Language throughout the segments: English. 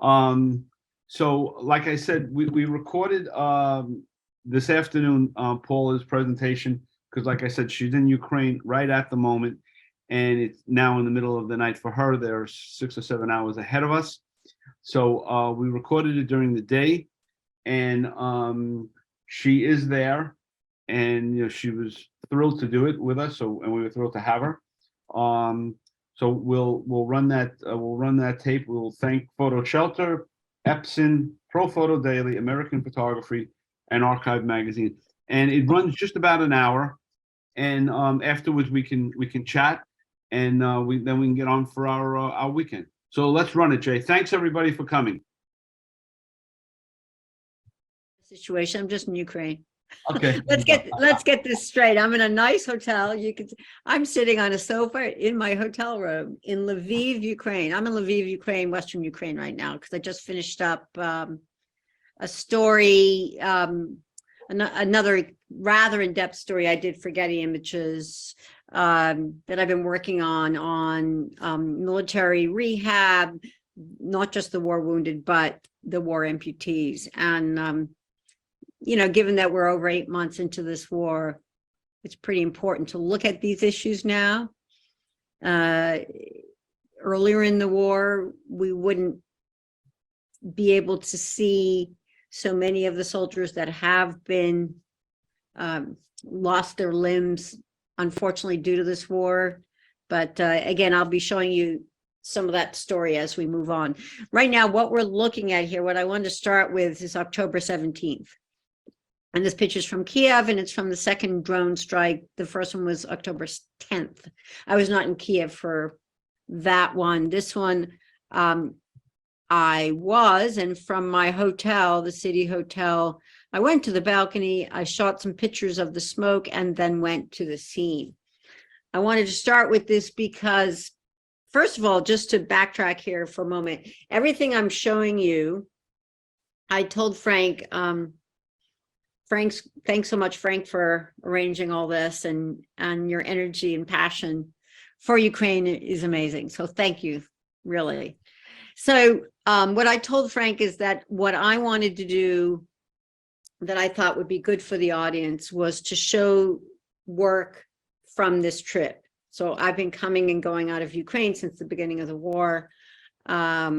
So like I said, we recorded this afternoon Paula's presentation because, like I said, she's in Ukraine right at the moment, and it's now in the middle of the night for her. They're 6 or 7 hours ahead of us. So we recorded it during the day, and she is there, and she was thrilled to do it with us. So, and we were thrilled to have her. So we'll run that tape. We'll thank Photo Shelter, Epson, Pro Photo Daily, American Photography, and Archive Magazine. And it runs just about an hour. And afterwards we can chat, and we can get on for our weekend. So let's run it, Jay. Thanks everybody for coming. Situation. I'm just in Ukraine. Okay. let's get this straight. I'm in a nice hotel. I'm sitting on a sofa in my hotel room in Lviv, Ukraine. I'm in Lviv, Ukraine, Western Ukraine right now, because I just finished up a story, another rather in-depth story I did for Getty Images that I've been working on military rehab, not just the war wounded, but the war amputees. And given that we're over 8 months into this war, it's pretty important to look at these issues now. Earlier in the war, we wouldn't be able to see so many of the soldiers that have been lost their limbs, unfortunately, due to this war. But again, I'll be showing you some of that story as we move on. Right now, what we're looking at here, what I wanted to start with is October 17th. And this picture is from Kiev, and it's from the second drone strike. The first one was October 10th. I was not in Kiev for that one. This one, I was, and from my hotel, the city hotel, I went to the balcony, I shot some pictures of the smoke, and then went to the scene. I wanted to start with this because, first of all, just to backtrack here for a moment, everything I'm showing you, I told Frank, thanks so much, Frank, for arranging all this, and your energy and passion for Ukraine is amazing. So thank you, really. So what I told Frank is that what I wanted to do that I thought would be good for the audience was to show work from this trip. So I've been coming and going out of Ukraine since the beginning of the war. I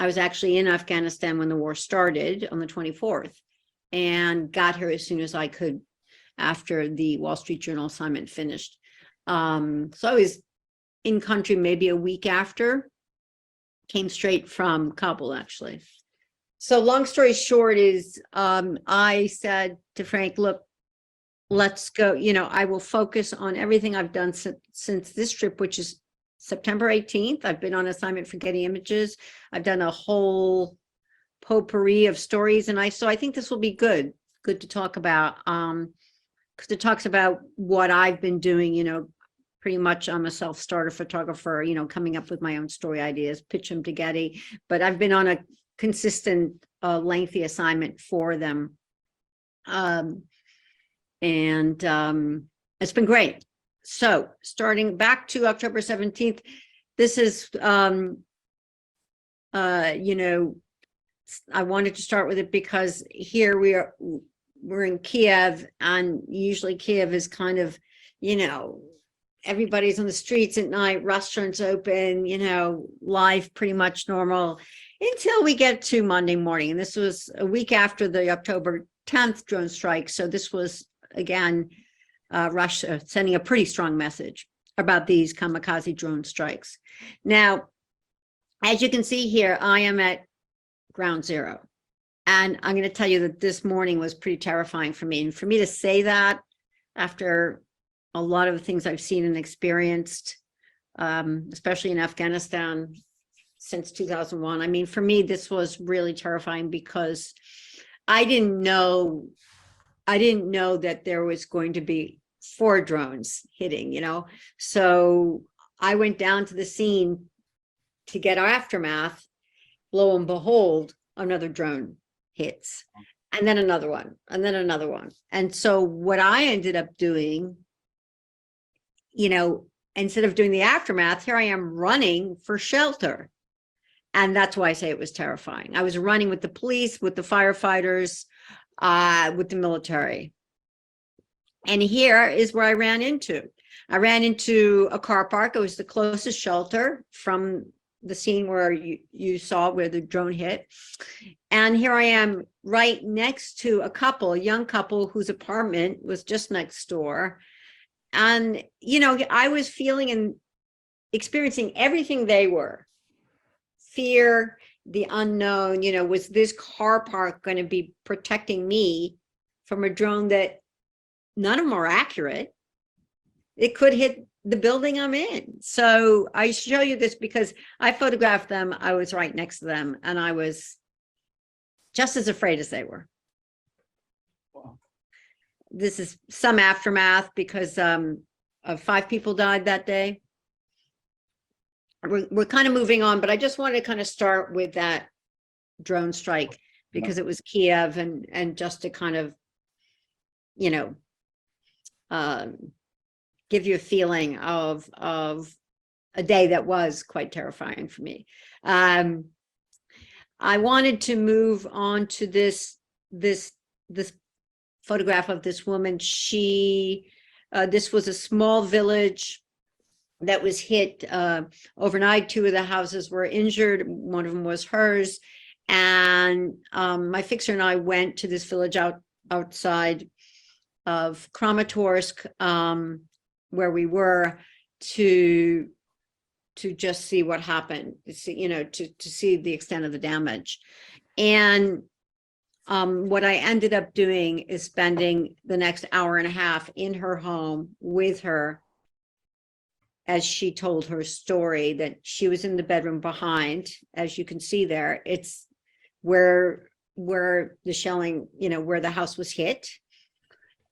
was actually in Afghanistan when the war started on the 24th. And got here as soon as I could after the Wall Street Journal assignment finished. So I was in country maybe a week after, came straight from Kabul, actually. So long story short is I said to Frank, look, let's go, I will focus on everything I've done since this trip, which is September 18th. I've been on assignment for Getty Images. I've done a whole potpourri of stories, and I think this will be good to talk about, because it talks about what I've been doing. Pretty much I'm a self-starter photographer, coming up with my own story ideas, pitch them to Getty, but I've been on a consistent lengthy assignment for them, and it's been great. So starting back to October 17th, this is I wanted to start with it because here we're in Kiev, and usually Kiev is kind of, everybody's on the streets at night, restaurants open, life pretty much normal until we get to Monday morning. And this was a week after the October 10th drone strike. So this was, again, Russia sending a pretty strong message about these kamikaze drone strikes. Now, as you can see here, I am at ground zero. And I'm going to tell you that this morning was pretty terrifying for me. And for me to say that after a lot of the things I've seen and experienced, especially in Afghanistan since 2001, I mean, for me, this was really terrifying because I didn't know that there was going to be 4 drones hitting, So I went down to the scene to get our aftermath. Lo and behold, another drone hits, and then another one, and then another one. And so what I ended up doing, instead of doing the aftermath, here I am running for shelter. And that's why I say it was terrifying. I was running with the police, with the firefighters, with the military. And here is where I ran into. I ran into a car park. It was the closest shelter from the scene where you saw where the drone hit. And here I am right next to a young couple whose apartment was just next door. And, you know, I was feeling and experiencing everything they were. Fear, the unknown, you know, was this car park going to be protecting me from a drone that none of them are accurate? It could hit the building I'm in. So I show you this because I photographed them. I was right next to them and I was just as afraid as they were. Wow. This is some aftermath because 5 people died that day. We're kind of moving on, but I just wanted to kind of start with that drone strike because it was Kiev and just to kind of, you know, give you a feeling of a day that was quite terrifying for me. I wanted to move on to this photograph of this woman. This was a small village that was hit overnight. 2 of the houses were injured. One of them was hers. And my fixer and I went to this village outside of Kramatorsk, where we were to just see what happened, to see, you know, to see the extent of the damage. And what I ended up doing is spending the next hour and a half in her home with her as she told her story, that she was in the bedroom behind, as you can see there. It's where the shelling, you know, where the house was hit.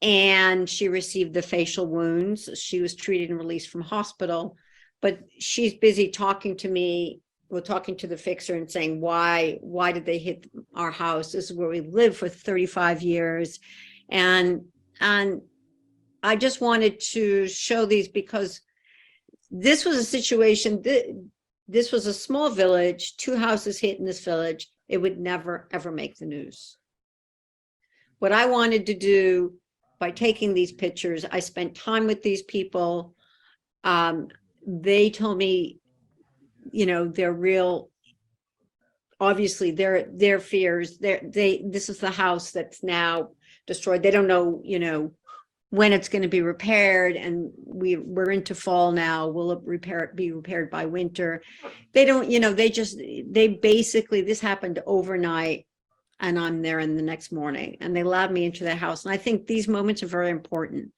And she received the facial wounds. She was treated and released from hospital, but she's busy talking to me, well, talking to the fixer and saying, why did they hit our house? This is where we lived for 35 years. And I just wanted to show these because this was a situation, this was a small village, 2 houses hit in this village. It would never, ever make the news. What I wanted to do by taking these pictures, I spent time with these people. They told me, you know, their real, obviously their fears, this is the house that's now destroyed. They don't know, you know, when it's going to be repaired, and we're into fall now. Will it be repaired by winter? They don't, you know, they basically, this happened overnight and I'm there in the next morning, and they allowed me into their house. And I think these moments are very important.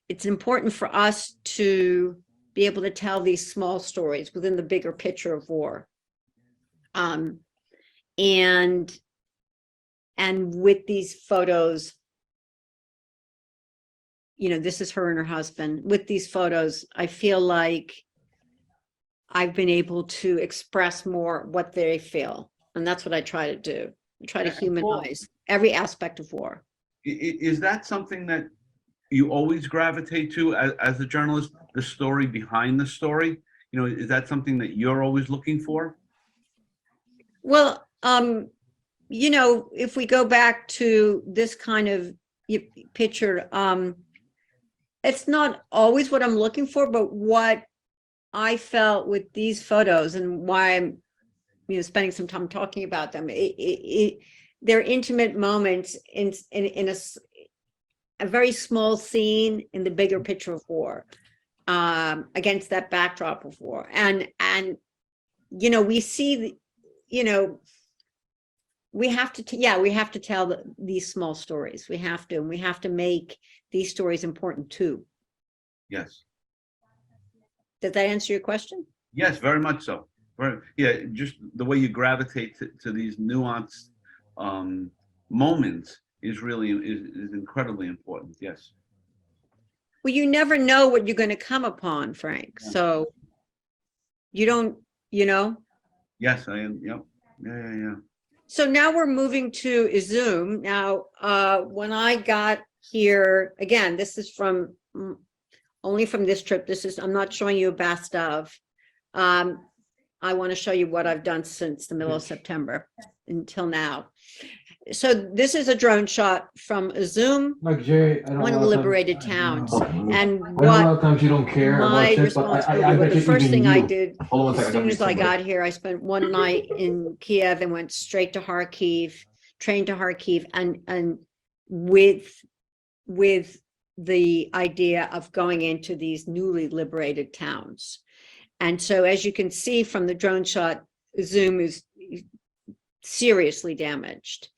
It's important for us to be able to tell these small stories within the bigger picture of war. And with these photos, you know, this is her and her husband. With these photos, I feel like I've been able to express more what they feel. And that's what I try to do. I try to humanize every aspect of war. Is that something that you always gravitate to as a journalist, the story behind the story? You know, is that something that you're always looking for? Well, you know, if we go back to this kind of picture, it's not always what I'm looking for, but what I felt with these photos and why I'm, you know, spending some time talking about them. They're intimate moments in a very small scene in the bigger picture of war, against that backdrop of war. And you know, we see, you know, we have to tell these small stories. We have to make these stories important too. Yes. Did that answer your question? Yes, very much so. Yeah, just the way you gravitate to these nuanced moments is really is incredibly important. Yes. Well, you never know what you're going to come upon, Frank. Yeah. So you don't, you know. Yes, I am. Yep. Yeah. So now we're moving to Izum. Now, when I got here, again, this is from only from this trip. I'm not showing you a best of. I want to show you what I've done since the middle of September until now. So this is a drone shot from a Zoom, Like Jay, I know one a of lot the of times, liberated I towns. know And I know a what lot of times you don't care my about shit, but responsibility, I well, bet the you first even thing I you. did, Hold on one as second, I gotta soon meet as I somebody. got here, I spent one night in Kiev and went straight to Kharkiv, trained to Kharkiv, and with the idea of going into these newly liberated towns. And so, as you can see from the drone shot, Zoom is seriously damaged.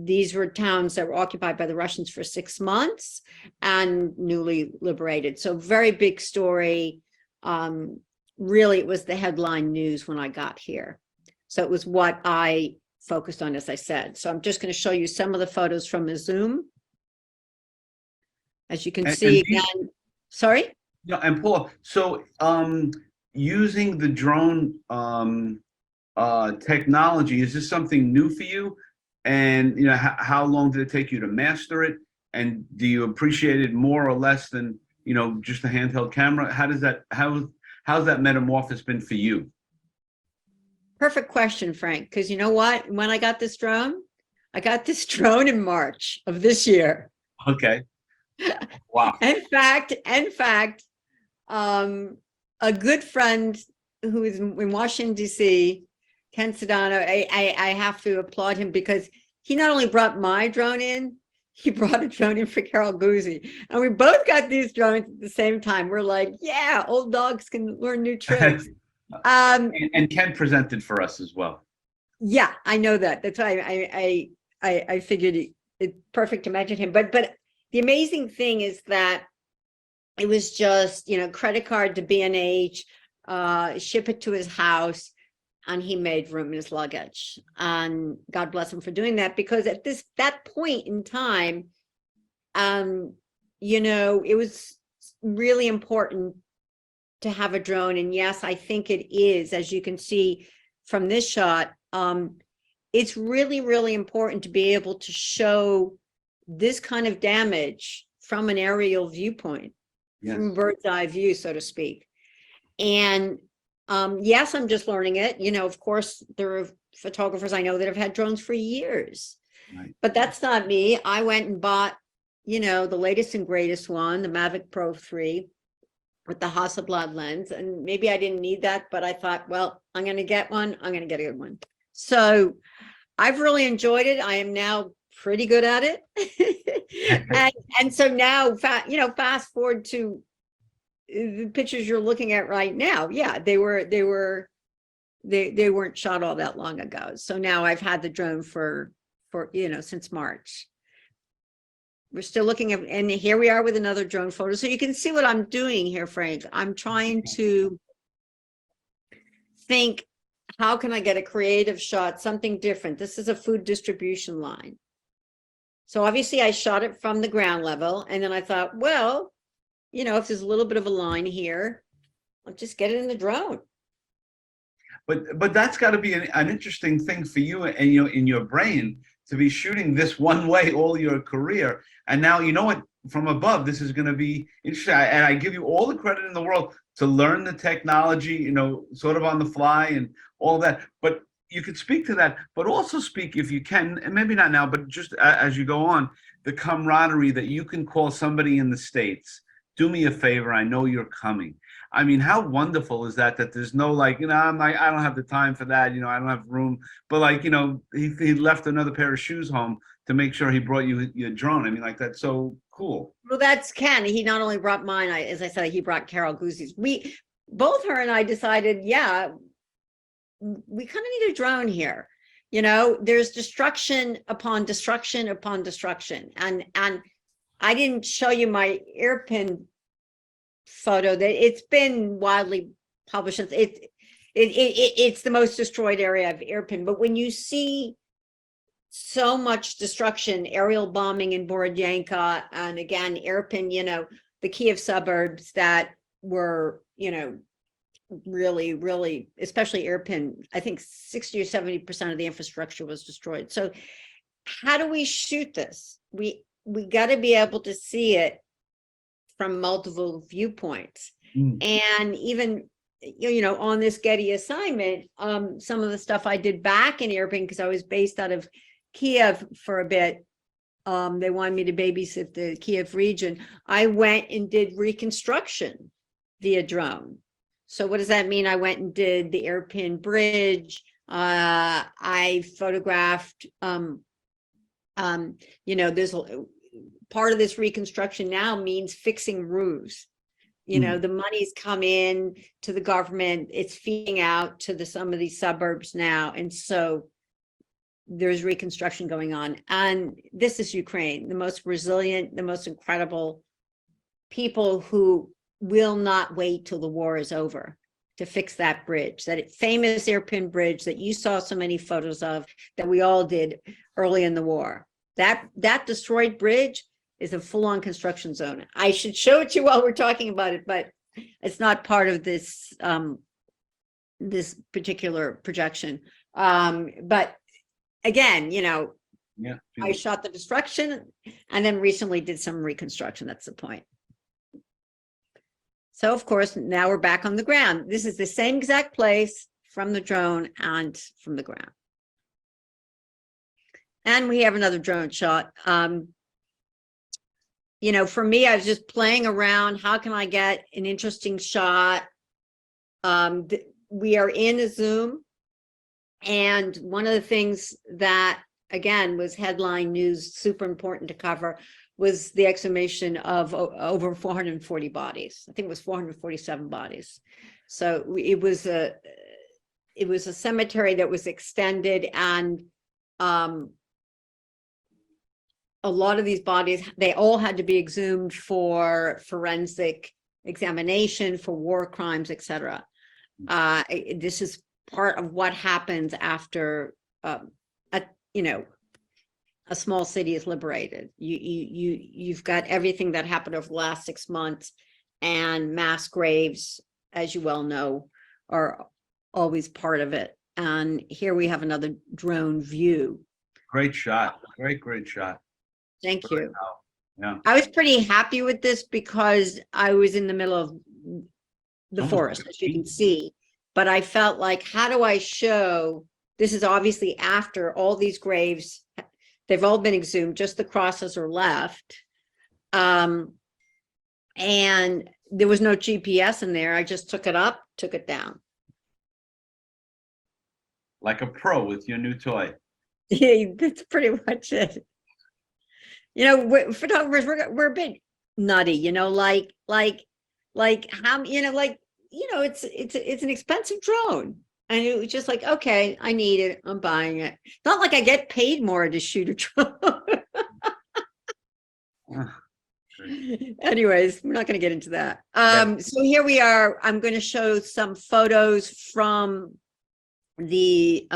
These were towns that were occupied by the Russians for 6 months and newly liberated. So very big story. Really, it was the headline news when I got here. So it was what I focused on, as I said. So I'm just going to show you some of the photos from the Zoom. As you can see again, sorry? Yeah, and Paul, so using the drone technology, is this something new for you? And you know, how long did it take you to master it? And do you appreciate it more or less than, you know, just a handheld camera? How does that how's that metamorphosis been for you? Perfect question, Frank, because you know what? When I got this drone in March of this year. Okay. Wow. In fact, a good friend who is in Washington, D.C., Ken Sedano, I have to applaud him because he not only brought my drone in, he brought a drone in for Carol Guzzi. And we both got these drones at the same time. We're like, yeah, old dogs can learn new tricks. And Ken presented for us as well. Yeah, I know that. That's why I figured it's perfect to mention him. But the amazing thing is that it was just, you know, credit card to B&H, ship it to his house, and he made room in his luggage. And God bless him for doing that, because at that point in time, you know, it was really important to have a drone. And yes, I think it is, as you can see from this shot. It's really, really important to be able to show this kind of damage from an aerial viewpoint. Yes. From a bird's eye view, so to speak. And yes, I'm just learning it. You know, of course, there are photographers I know that have had drones for years. Right. But that's not me. I went and bought, you know, the latest and greatest one, the Mavic Pro 3 with the Hasselblad lens. And maybe I didn't need that, but I thought, well, I'm going to get one. I'm going to get a good one. So I've really enjoyed it. I am now pretty good at it. and so now, you know, fast forward to the pictures you're looking at right now. Yeah, they weren't shot all that long ago. So now I've had the drone for you know, since March. We're still looking at, and here we are with another drone photo. So you can see what I'm doing here, Frank. I'm trying to think, how can I get a creative shot, something different? This is a food distribution line. So obviously I shot it from the ground level, and then I thought, well, you know, if there's a little bit of a line here, I'll just get it in the drone. But that's got to be an interesting thing for you, and you know, in your brain, to be shooting this one way all your career, and now you know what, from above, this is going to be interesting. And I give you all the credit in the world to learn the technology, you know, sort of on the fly and all that. But you could speak to that, but also speak, if you can, and maybe not now, but just as you go on, the camaraderie that you can call somebody in the States, do me a favor, I know you're coming. I mean, how wonderful is that? That there's no, like, you know, I don't have the time for that. You know, I don't have room. But like, you know, he left another pair of shoes home to make sure he brought you your drone. I mean, like, that's so cool. Well, that's Ken. He not only brought mine, as I said, he brought Carol Guzzi's. Both her and I decided, yeah, we kind of need a drone here. You know, there's destruction upon destruction upon destruction. And I didn't show you my airpin photo that it's been widely published. It's the most destroyed area of Irpin. But when you see so much destruction, aerial bombing in Borodyanka, and again, Irpin, you know, the Kiev suburbs that were, you know, really, really, especially Irpin, I think 60 or 70% of the infrastructure was destroyed. So how do we shoot this? We got to be able to see it from multiple viewpoints. And even on this Getty assignment, some of the stuff I did back in Irpin, because I was based out of Kiev for a bit. They wanted me to babysit the Kiev region. I went and did reconstruction via drone. So what does that mean? I went and did the Irpin Bridge. I photographed, there's part of this reconstruction now means fixing roofs. The money's come in to the government, it's feeding out to some of these suburbs now. And so there's reconstruction going on. And this is Ukraine, the most resilient, the most incredible people who will not wait till the war is over to fix that bridge, that famous Irpin bridge that you saw so many photos of, that we all did early in the war. That destroyed bridge is a full-on construction zone. I should show it to you while we're talking about it, but it's not part of this this particular projection. But again, I shot the destruction and then recently did some reconstruction. That's the point. So of course, now we're back on the ground. This is the same exact place from the drone and from the ground. And we have another drone shot. For me, I was just playing around. How can I get an interesting shot? We are in a Zoom. And one of the things that, again, was headline news, super important to cover, was the exhumation of over 440 bodies. I think it was 447 bodies. So it was a cemetery that was extended, and a lot of these bodies, they all had to be exhumed for forensic examination, for war crimes, etc. This is part of what happens after a small city is liberated. You've got everything that happened over the last 6 months, and mass graves, as you well know, are always part of it. And here we have another drone view. Great shot. Great shot. Thank you. Yeah. I was pretty happy with this because I was in the middle of the forest, as you can see. But I felt like, how do I show? This is obviously after all these graves, they've all been exhumed, just the crosses are left. And there was no GPS in there. I just took it up, took it down. Like a pro with your new toy. Yeah, that's pretty much it. Photographers, we're a bit nutty, like how, it's an expensive drone. And it was just like, okay, I need it, I'm buying it. Not like I get paid more to shoot a drone. Anyways, we're not going to get into that. So here we are. I'm going to show some photos from the,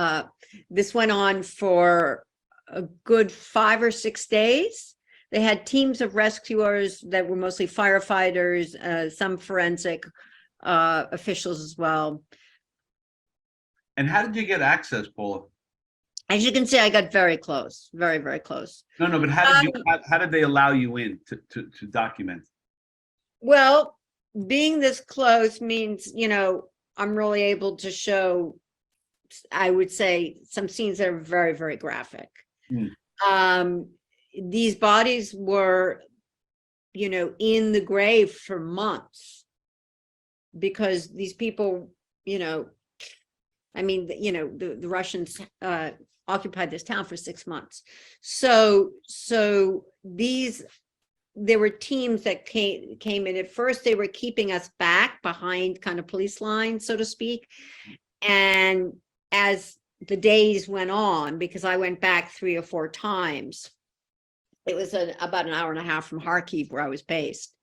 this went on for a good 5 or 6 days. They had teams of rescuers that were mostly firefighters, some forensic officials as well. And how did you get access, Paula? As you can see, I got very close, very, very close. No, but how did they allow you in to document? Well, being this close means, I'm really able to show, I would say, some scenes that are very, very graphic. These bodies were, in the grave for months, because these people, the Russians occupied this town for 6 months. So there were teams that came in. At first, they were keeping us back behind kind of police lines, so to speak. And as the days went on, because I went back 3 or 4 times, it was about an hour and a half from Kharkiv, where I was based.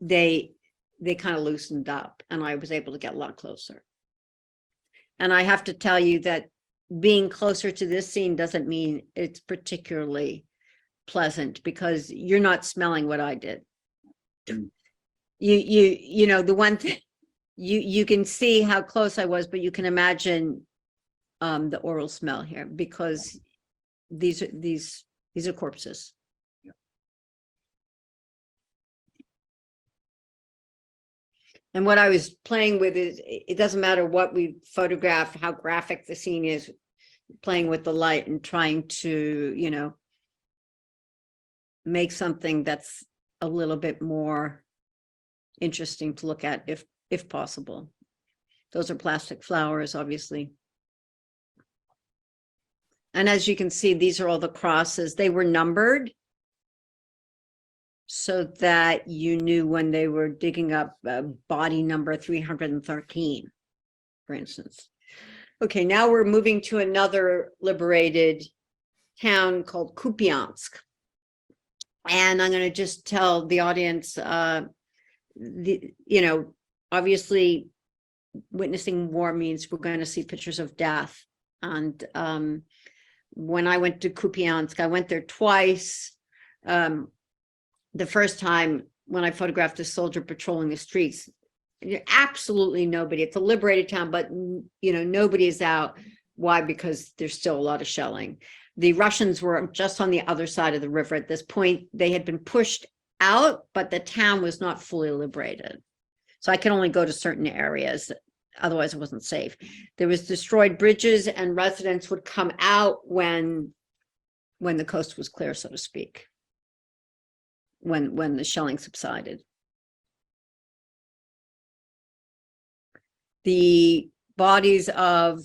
They kind of loosened up, and I was able to get a lot closer. And I have to tell you that being closer to this scene doesn't mean it's particularly pleasant, because you're not smelling what I did. The one thing, you can see how close I was, but you can imagine the oral smell here, because these are corpses. And what I was playing with is, it doesn't matter what we photograph, how graphic the scene is, playing with the light and trying to, you know, make something that's a little bit more interesting to look at if possible. Those are plastic flowers, obviously. And as you can see, these are all the crosses. They were numbered so that you knew when they were digging up body number 313, for instance. Okay, now we're moving to another liberated town called Kupiansk. And I'm going to just tell the audience, you know, obviously witnessing war means we're going to see pictures of death. And when I went to Kupiansk, I went there twice. The first time when I photographed a soldier patrolling the streets, absolutely nobody. It's a liberated town, but you know, nobody is out. Why? Because there's still a lot of shelling. The Russians were just on the other side of the river at this point. They had been pushed out, but the town was not fully liberated. So I could only go to certain areas. Otherwise it wasn't safe. There was destroyed bridges, and residents would come out when the coast was clear, so to speak, when the shelling subsided. The bodies of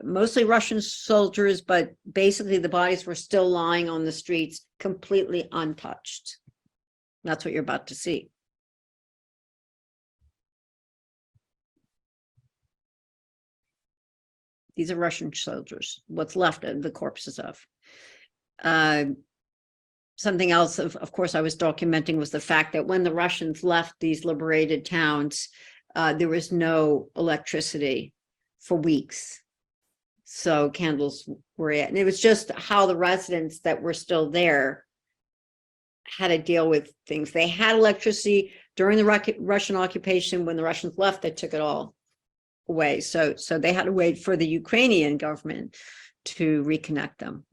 mostly Russian soldiers, but basically the bodies were still lying on the streets, completely untouched. That's what you're about to see. These are Russian soldiers, what's left of the corpses of. Something else, of course, I was documenting was the fact that when the Russians left these liberated towns, there was no electricity for weeks. So candles were it. And it was just how the residents that were still there had to deal with things. They had electricity during the Russian occupation. When the Russians left, they took it all away. So they had to wait for the Ukrainian government to reconnect them.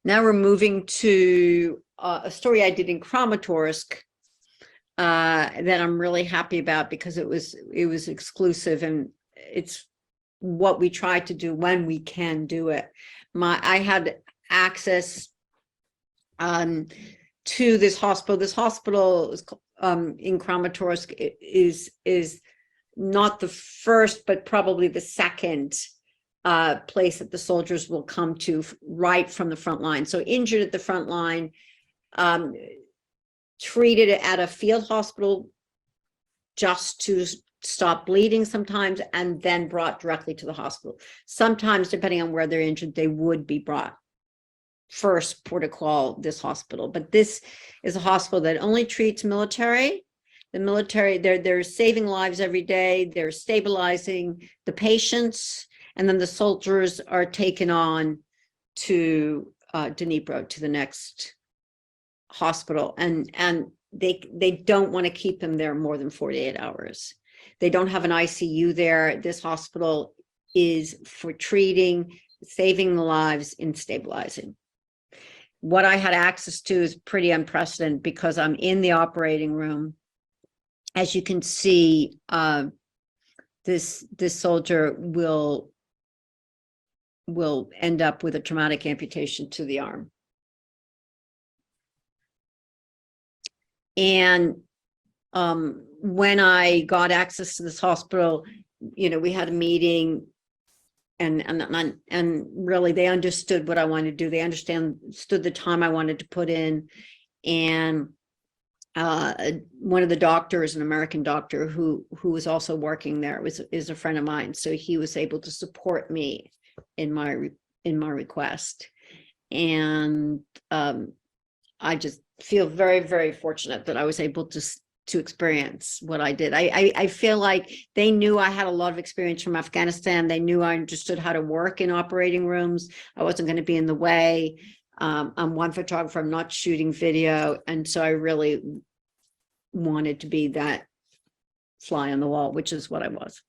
Now we're moving to a story I did in Kramatorsk that I'm really happy about because it was exclusive, and it's what we try to do when we can do it. I had access to this hospital. This hospital is in Kramatorsk is not the first, but probably the second place that the soldiers will come to right from the front line. So injured at the front line, treated at a field hospital just to stop bleeding sometimes, and then brought directly to the hospital. Sometimes, depending on where they're injured, they would be brought first port of call this hospital. But this is a hospital that only treats military. The military, they're saving lives every day. They're stabilizing the patients, and then the soldiers are taken on to Dnipro, to the next hospital, and they don't want to keep them there more than 48 hours. They don't have an ICU there. This hospital is for treating, saving the lives, and stabilizing. What I had access to is pretty unprecedented because I'm in the operating room. As you can see, this soldier will end up with a traumatic amputation to the arm. And when I got access to this hospital, you know, we had a meeting, and really they understood what I wanted to do. They understood the time I wanted to put in. And one of the doctors, an American doctor who was also working there, is a friend of mine. So he was able to support me in my request. And I just feel very, very fortunate that I was able to experience what I did. I feel like they knew I had a lot of experience from Afghanistan. They knew I understood how to work in operating rooms. I wasn't going to be in the way. I'm one photographer, I'm not shooting video. And so I really wanted to be that fly on the wall, which is what I was.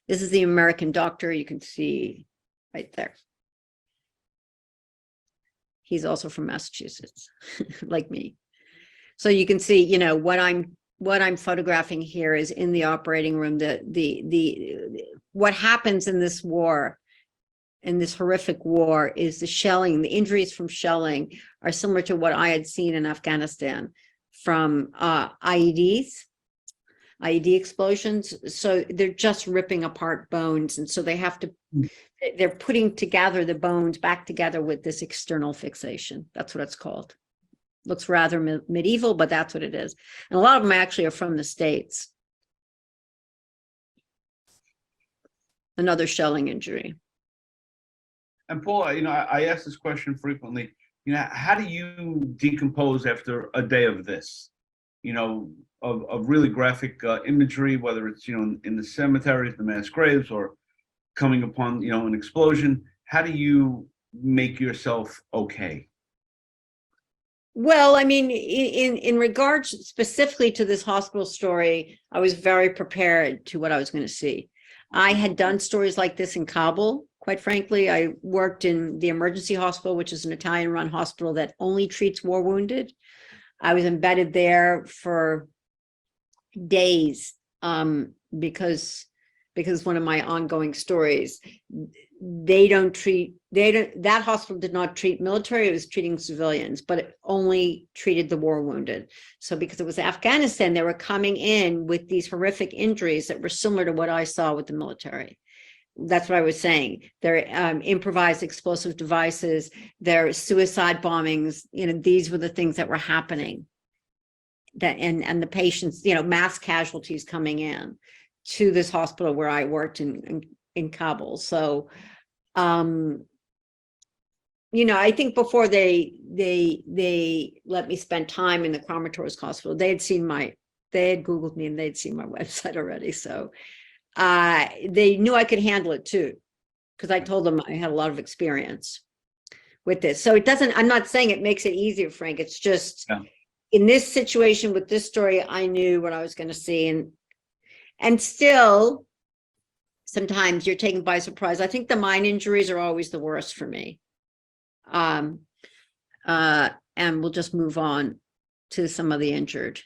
This is the American doctor, you can see right there. He's also from Massachusetts, like me. So you can see, you know, what I'm photographing here is in the operating room. What happens in this war, in this horrific war, is the shelling. The injuries from shelling are similar to what I had seen in Afghanistan from IED explosions. So they're just ripping apart bones, and so they have to. They're putting together the bones back together with this external fixation. That's what it's called. Looks rather medieval, but that's what it is. And a lot of them actually are from the States. Another shelling injury. And Paula, you know, I ask this question frequently. You know, how do you decompose after a day of this? You know, of really graphic imagery, whether it's, you know, in the cemeteries, the mass graves, or coming upon, you know, an explosion. How do you make yourself okay? Well, I mean, in regards specifically to this hospital story, I was very prepared to what I was going to see. I had done stories like this in Kabul, quite frankly. I worked in the emergency hospital, which is an Italian-run hospital that only treats war wounded. I was embedded there for days because one of my ongoing stories, that hospital did not treat military, it was treating civilians, but it only treated the war wounded. So because it was Afghanistan, they were coming in with these horrific injuries that were similar to what I saw with the military. That's what I was saying. Their improvised explosive devices, their suicide bombings, you know, these were the things that were happening. That and the patients, you know, mass casualties coming in to this hospital where I worked in Kabul. So, you know, I think before they let me spend time in the Kramatorsk hospital, they had Googled me and they'd seen my website already. So they knew I could handle it too, because I told them I had a lot of experience with this. So I'm not saying it makes it easier, Frank. It's just in this situation with this story, I knew what I was going to see. And still, sometimes you're taken by surprise. I think the mine injuries are always the worst for me. And we'll just move on to some of the injured.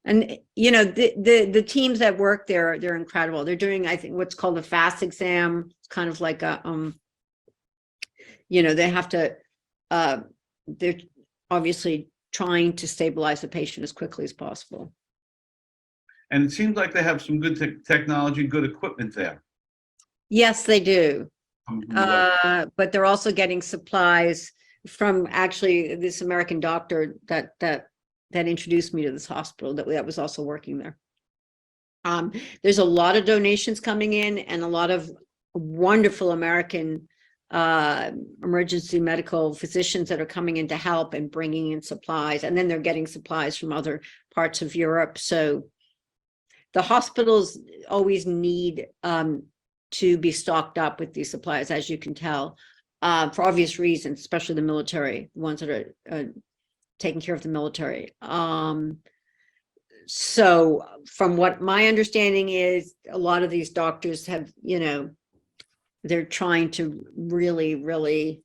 And, you know, the teams that work there, they're incredible. They're doing, I think, what's called a FAST exam. It's kind of like a, you know, they have to, they're obviously trying to stabilize the patient as quickly as possible. And it seems like they have some good technology, good equipment there. Yes, they do. But they're also getting supplies from actually this American doctor that introduced me to this hospital that was also working there. There's a lot of donations coming in and a lot of wonderful American emergency medical physicians that are coming in to help and bringing in supplies. And then they're getting supplies from other parts of Europe. So the hospitals always need to be stocked up with these supplies, as you can tell, for obvious reasons, especially the military, the ones that are taking care of the military. So from what my understanding is, a lot of these doctors have, you know, they're trying to really, really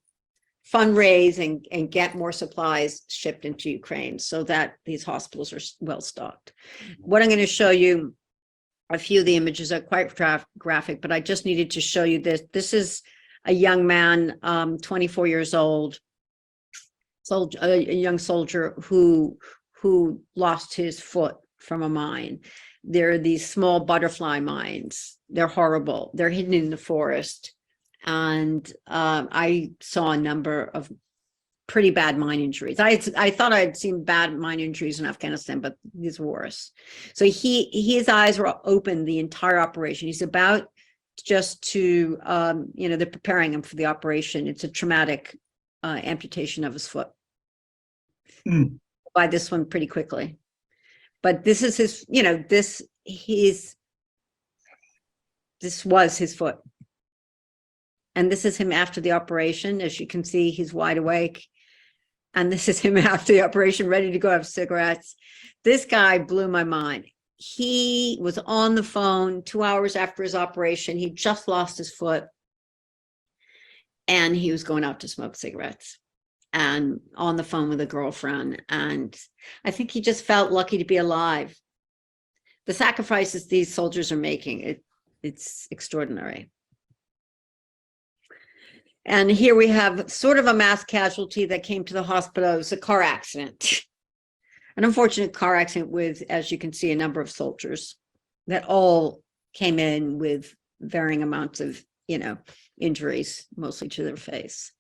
fundraise and get more supplies shipped into Ukraine so that these hospitals are well stocked. What I'm going to show you, a few of the images are quite graphic, but I just needed to show you this. This is a young man, 24 years old, a young soldier who lost his foot from a mine. There are these small butterfly mines. They're horrible. They're hidden in the forest. And I saw a number of pretty bad mine injuries. I thought I'd seen bad mine injuries in Afghanistan, but these were worse. So his eyes were open the entire operation. He's about just to, you know, they're preparing him for the operation. It's a traumatic amputation of his foot. By this one pretty quickly. But this is his, you know, this was his foot. And this is him after the operation. As you can see, he's wide awake. And this is him after the operation, ready to go have cigarettes. This guy blew my mind. He was on the phone 2 hours after his operation. He just lost his foot. And he was going out to smoke cigarettes. and on the phone with a girlfriend. And I think he just felt lucky to be alive. The sacrifices these soldiers are making, it's extraordinary. And here we have sort of a mass casualty that came to the hospital. It was a car accident, an unfortunate car accident with, as you can see, a number of soldiers that all came in with varying amounts of, injuries, mostly to their face.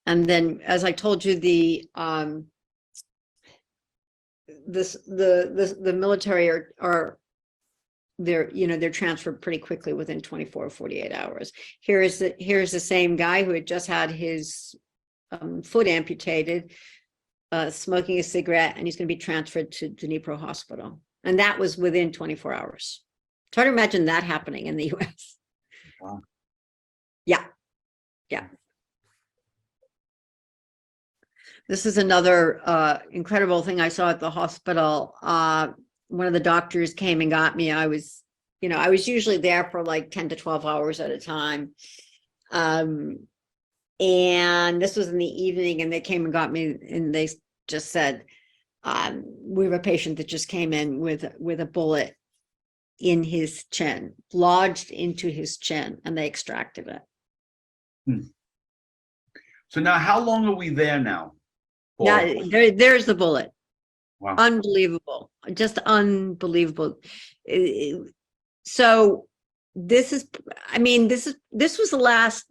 And then, as I told you, the military are they're transferred pretty quickly within 24 or 48 hours. Here's the same guy who had just had his foot amputated, smoking a cigarette, and he's going to be transferred to Dnipro Hospital. And that was within 24 hours. Try to imagine that happening in the US. Wow. Yeah. Yeah. This is another incredible thing I saw at the hospital. One of the doctors came and got me. I was usually there for like 10 to 12 hours at a time. And this was in the evening, and they came and got me, and they just said, we have a patient that just came in with a bullet in his chin, lodged into his chin, and they extracted it. So now, how long are we there now? Yeah, there's the bullet. Wow. Unbelievable, just unbelievable. So this was the last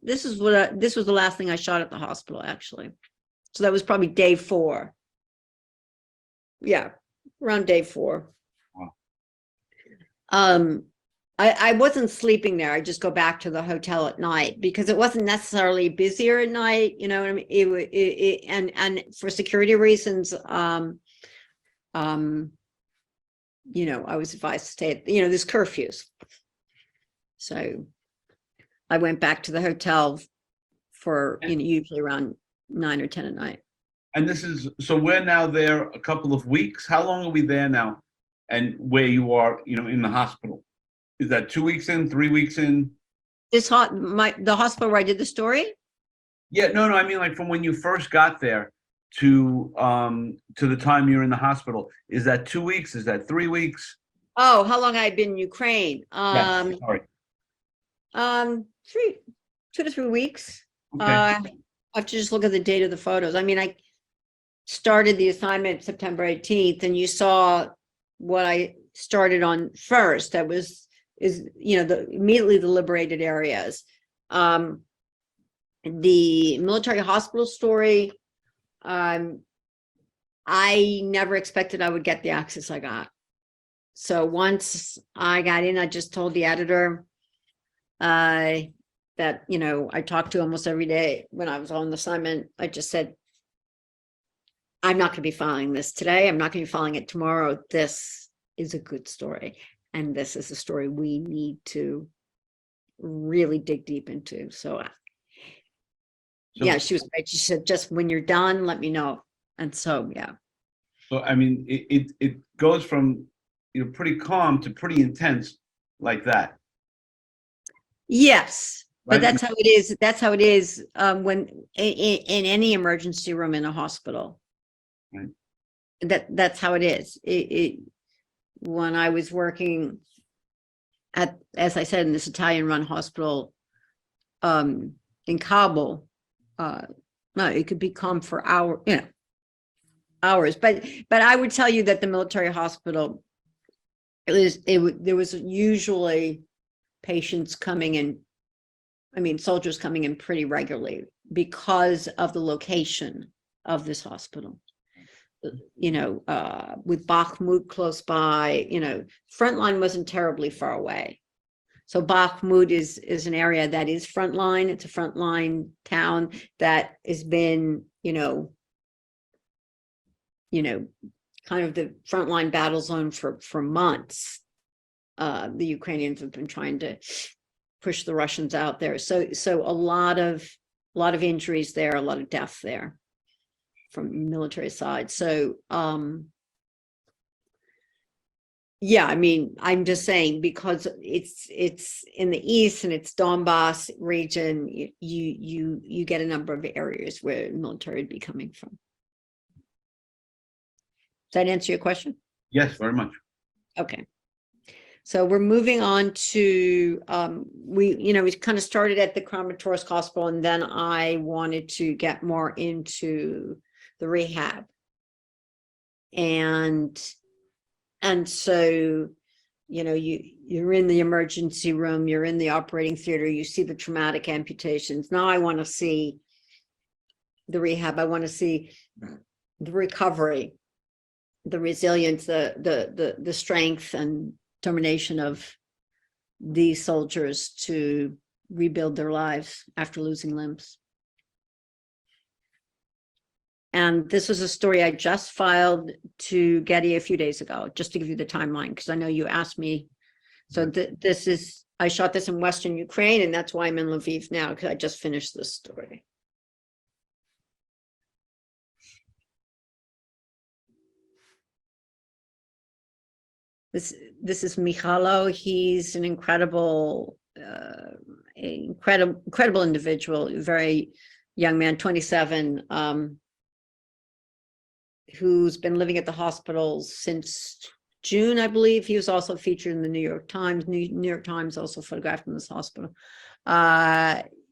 thing I shot at the hospital, actually. So that was probably day 4. Yeah, around day 4. Wow. I wasn't sleeping there. I just go back to the hotel at night because it wasn't necessarily busier at night. You know what I mean? And for security reasons, I was advised to stay at, there's curfews. So I went back to the hotel for, usually around 9 or 10 at night. And so we're now there a couple of weeks. How long are we there now? And where you are, in the hospital? Is that 2 weeks in, 3 weeks in? The hospital where I did the story? Yeah, no, I mean, like from when you first got there to the time you're in the hospital. Is that 2 weeks? Is that 3 weeks? Oh, how long I've been in Ukraine? Yes, sorry. 2 to 3 weeks. Okay. I have to just look at the date of the photos. I mean, I started the assignment September 18th, and you saw what I started on first. That is immediately the liberated areas. The military hospital story, I never expected I would get the access I got. So once I got in, I just told the editor that, I talked to almost every day when I was on the assignment. I just said, I'm not going to be filing this today. I'm not going to be filing it tomorrow. This is a good story. And this is a story we need to really dig deep into. So yeah, she was great. She said, just when you're done, let me know. And so, yeah. So, I mean, it goes from, pretty calm to pretty intense like that. Yes, right? But that's how it is. That's how it is when in any emergency room in a hospital. Right. That's how it is. When I was working at, as I said, in this Italian-run hospital in Kabul, no, it could be calm for hours. But I would tell you that the military hospital, there was usually patients coming in. I mean, soldiers coming in pretty regularly because of the location of this hospital. With Bakhmut close by, frontline wasn't terribly far away. So Bakhmut is an area that is frontline. It's a frontline town that has been, kind of the frontline battle zone for months. The Ukrainians have been trying to push the Russians out there. So a lot of injuries there, a lot of death there from military side. So Yeah, I mean, I'm just saying because it's in the east and it's Donbass region, you get a number of areas where the military would be coming from. Does that answer your question? Yes, very much. Okay. So we're moving on to we kind of started at the Kramatorsk Hospital, and then I wanted to get more into the rehab. And so you're in the emergency room, you're in the operating theater, you see the traumatic amputations. Now I want to see the rehab. I want to see the recovery, the resilience, the strength and determination of these soldiers to rebuild their lives after losing limbs. And this was a story I just filed to Getty a few days ago, just to give you the timeline, because I know you asked me. So I shot this in Western Ukraine, and that's why I'm in Lviv now, because I just finished this story. This is Michalo. He's an incredible individual, very young man, 27, who's been living at the hospital since June, I believe. He was also featured in the New York Times. New York Times also photographed in this hospital.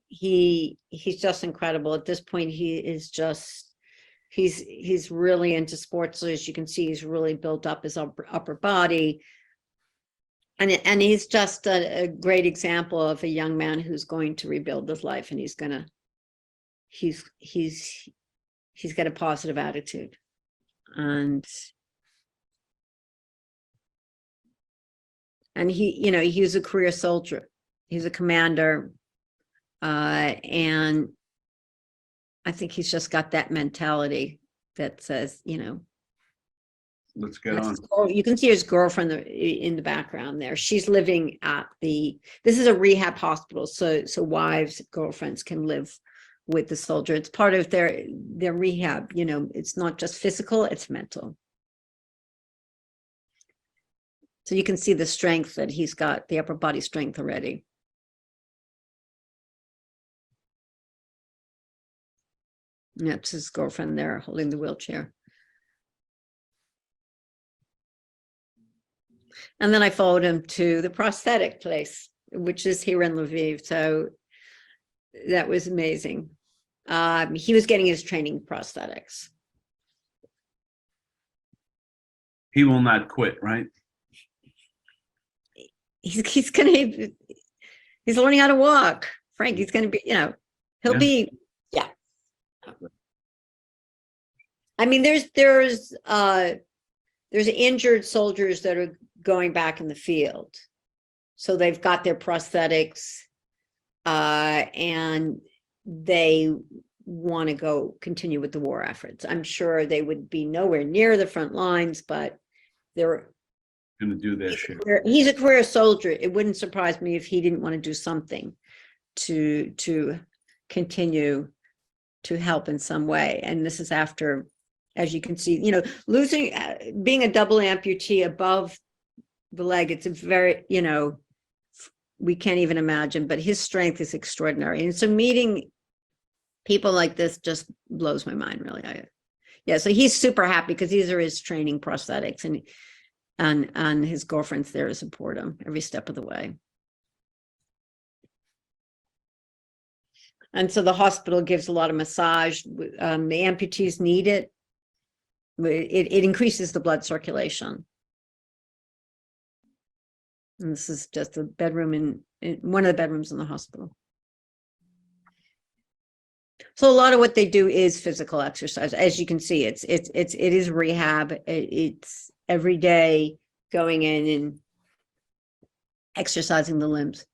He's just incredible. At this point, he is just, he's really into sports. So as you can see, he's really built up his upper body. And he's just a great example of a young man who's going to rebuild his life, and he's got a positive attitude. And he was a career soldier. He's a commander. And I think he's just got that mentality that says, Let's get on. You can see his girlfriend in the background there. She's living at this is a rehab hospital. So wives, girlfriends can live with the soldier. It's part of their rehab. It's not just physical, it's mental. So you can see the strength that he's got, the upper body strength already. That's his girlfriend there holding the wheelchair. And then I followed him to the prosthetic place, which is here in Lviv. So that was amazing. He was getting his training prosthetics. He will not quit, right? He's learning how to walk. Frank, he's gonna be, he'll be, yeah. I mean, there's injured soldiers that are going back in the field. So they've got their prosthetics, and they want to go continue with the war efforts. I'm sure they would be nowhere near the front lines, but they're going to do their share. He's a career soldier. It wouldn't surprise me if he didn't want to do something to continue to help in some way. And this is after, as you can see, losing, being a double amputee above the leg. It's a very, we can't even imagine, but his strength is extraordinary. And so meeting people like this just blows my mind, really. So he's super happy because these are his training prosthetics, and his girlfriend's there to support him every step of the way. And so the hospital gives a lot of massage. The amputees need it. It increases the blood circulation. And this is just a bedroom in one of the bedrooms in the hospital. So a lot of what they do is physical exercise. As you can see, it is rehab. It's every day going in and exercising the limbs.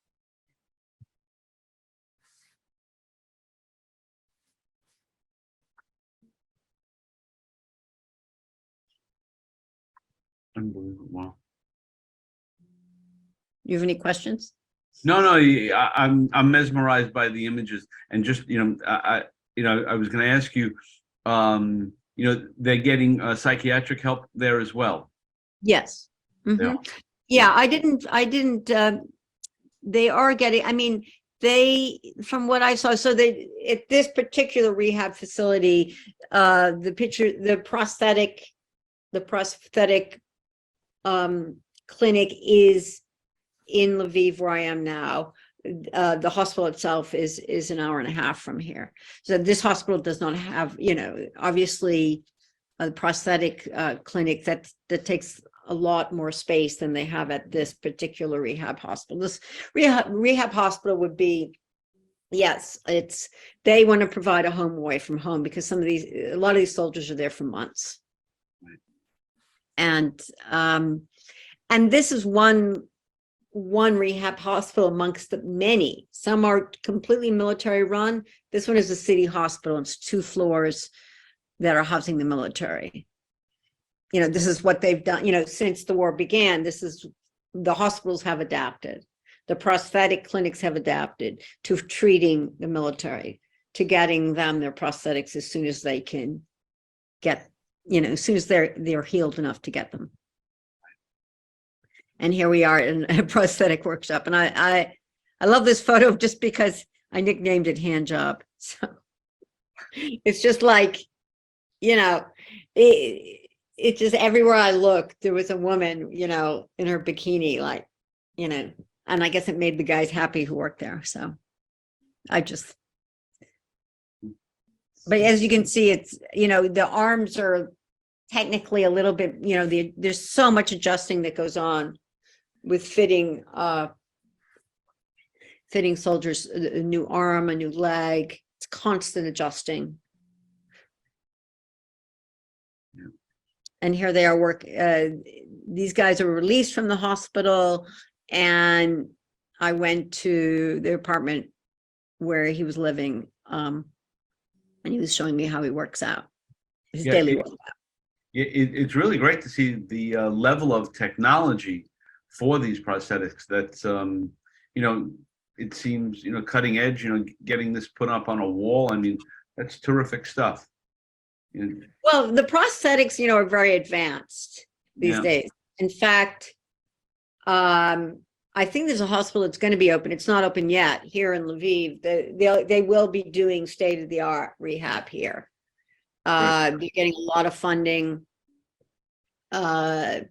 Unbelievable. You have any questions? No, I'm mesmerized by the images, and just I was going to ask you, they're getting psychiatric help there as well. Yes. Mhm. Yeah, I didn't, they are getting, I mean, from what I saw, so they, at this particular rehab facility, the prosthetic clinic is in Lviv, where I am now. The hospital itself is an hour and a half from here. So this hospital does not have, obviously, a prosthetic clinic that takes a lot more space than they have at this particular rehab hospital. This rehab hospital would be, yes, they want to provide a home away from home, because a lot of these soldiers are there for months. Right. And this is one rehab hospital amongst the many. Some are completely military run. This one is a city hospital. It's 2 floors that are housing the military. This is what they've done, since the war began. The hospitals have adapted. The prosthetic clinics have adapted to treating the military, to getting them their prosthetics as soon as they can get, as soon as they're healed enough to get them. And here we are in a prosthetic workshop. And I love this photo just because I nicknamed it hand job. So it's just like, it just, everywhere I look, there was a woman, in her bikini, like, and I guess it made the guys happy who worked there. So but as you can see, it's, the arms are technically a little bit, there's so much adjusting that goes on with fitting soldiers a new arm, a new leg. It's constant adjusting. And here they are these guys are released from the hospital, and I went to the apartment where he was living, and he was showing me how he works out, his daily workout. It's really great to see the level of technology for these prosthetics. That's, it seems, cutting edge, getting this put up on a wall. I mean, that's terrific stuff. Well, the prosthetics, are very advanced these days. In fact, I think there's a hospital that's going to be open. It's not open yet here in Lviv. They will be doing state-of-the-art rehab here. Right. They're getting a lot of funding. And